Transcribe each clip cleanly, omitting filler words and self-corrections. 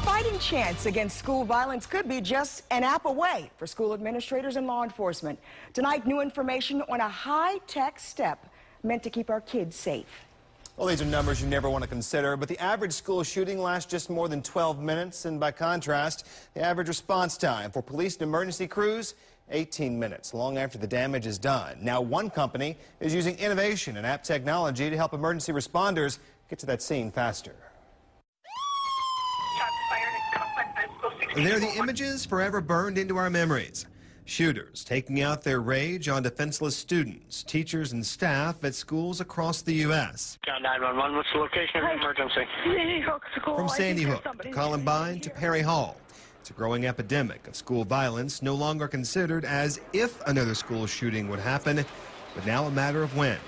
fighting chance against school violence could be just an app away for school administrators and law enforcement. Tonight, new information on a high-tech step meant to keep our kids safe. Well, these are numbers you never want to consider, but the average school shooting lasts just more than 12 minutes, and by contrast, the average response time for police and emergency crews, 18 minutes, long after the damage is done. Now, one company is using innovation and app technology to help emergency responders get to that scene faster. They're the images forever burned into our memories. Shooters taking out their rage on defenseless students, teachers, and staff at schools across the U.S. 911, what's the location of the emergency? Sandy Hook School. From Sandy Hook to Columbine to Perry Hall. It's a growing epidemic of school violence, no longer considered as if another school shooting would happen, but now a matter of when.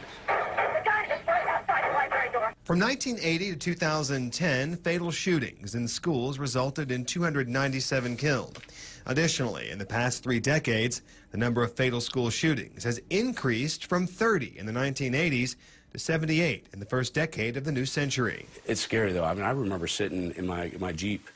From 1980 to 2010, fatal shootings in schools resulted in 297 killed. Additionally, in the past 3 decades, the number of fatal school shootings has increased from 30 in the 1980s to 78 in the first decade of the new century. It's scary, though. I mean, I remember sitting in my Jeep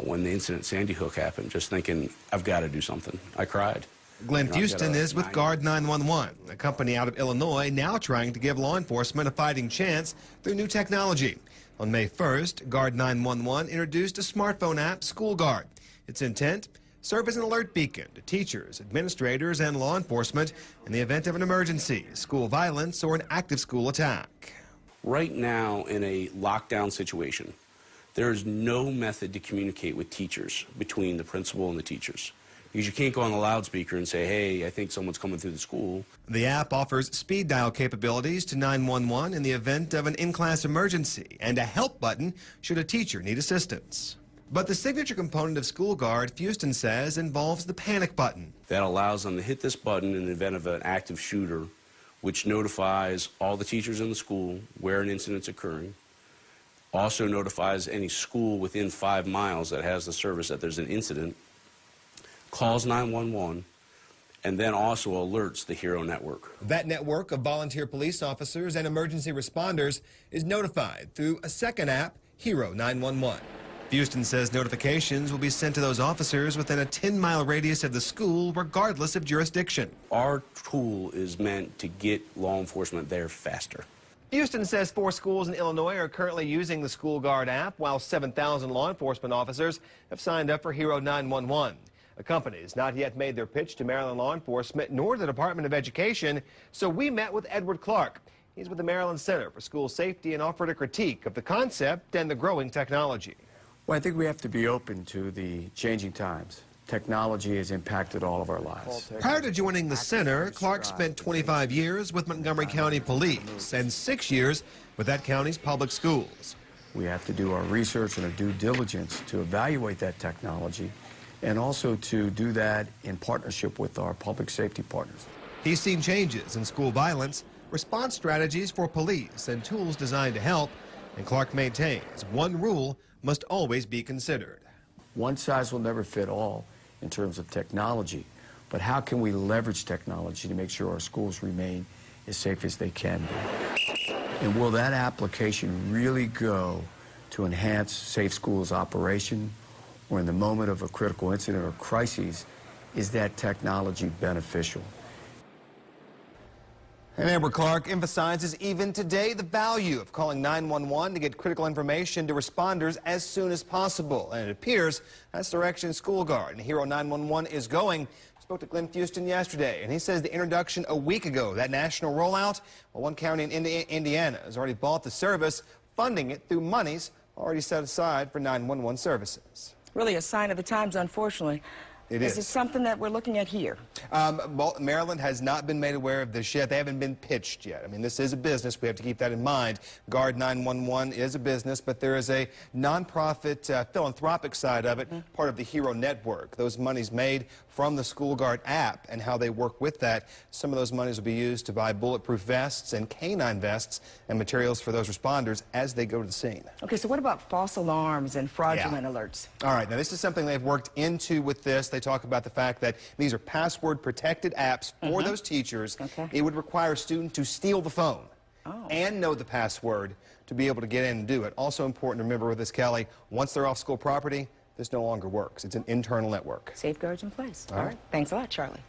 when the incident at Sandy Hook happened, just thinking, I've got to do something. I cried. Glenn Houston is with Guard 911, a company out of Illinois now trying to give law enforcement a fighting chance through new technology. On May 1st, Guard 911 introduced a smartphone app, SchoolGuard. Its intent? Serve as an alert beacon to teachers, administrators, and law enforcement in the event of an emergency, school violence, or an active school attack. Right now, in a lockdown situation, there is no method to communicate with teachers between the principal and the teachers. Because you can't go on the loudspeaker and say, hey, I think someone's coming through the school. The app offers speed dial capabilities to 911 in the event of an in-class emergency and a help button should a teacher need assistance. But the signature component of SchoolGuard, Houston says, involves the panic button. That allows them to hit this button in the event of an active shooter, which notifies all the teachers in the school where an incident's occurring. Also notifies any school within 5 miles that has the service that there's an incident, calls 911, and then also alerts the HERO network. That network of volunteer police officers and emergency responders is notified through a second app, HERO 911. Houston says notifications will be sent to those officers within a 10-mile radius of the school, regardless of jurisdiction. Our tool is meant to get law enforcement there faster. Houston says 4 schools in Illinois are currently using the SchoolGuard app, while 7,000 law enforcement officers have signed up for HERO 911. The company has not yet made their pitch to Maryland law enforcement nor the Department of Education, so we met with Edward Clark. He's with the Maryland Center for School Safety and offered a critique of the concept and the growing technology. Well, I think we have to be open to the changing times. Technology has impacted all of our lives. Prior to joining the center, Clark spent 25 years with Montgomery County Police and 6 years with that county's public schools. We have to do our research and our due diligence to evaluate that technology, and also to do that in partnership with our public safety partners. He's seen changes in school violence, response strategies for police, and tools designed to help, and Clark maintains one rule must always be considered. One size will never fit all in terms of technology, but how can we leverage technology to make sure our schools remain as safe as they can be? And will that application really go to enhance safe schools operation, or in the moment of a critical incident or crisis, is that technology beneficial? And Edward Clark emphasizes even today the value of calling 911 to get critical information to responders as soon as possible. And it appears that's the direction SchoolGuard and HERO 911 is going. I spoke to Glenn Houston yesterday, and he says the introduction a week ago, that national rollout, well, one county in Indiana has already bought the service, funding it through monies already set aside for 911 services. Really a sign of the times, unfortunately. It is. Is it something that we're looking at here? Well, Maryland has not been made aware of this yet. They haven't been pitched yet. I mean, this is a business. We have to keep that in mind. Guard 911 is a business, but there is a nonprofit philanthropic side of it, part of the HERO network. Those monies made from the SchoolGuard app and how they work with that. Some of those monies will be used to buy bulletproof vests and canine vests and materials for those responders as they go to the scene. Okay, so what about false alarms and fraudulent alerts? All right, now this is something they've worked into with this. They talk about the fact that these are password-protected apps for those teachers. It would require a student to steal the phone and know the password to be able to get in and do it. Also important to remember with this, Kelly, once they're off school property, this no longer works. It's an internal network. Safeguards in place. All right. Thanks a lot, Charlie.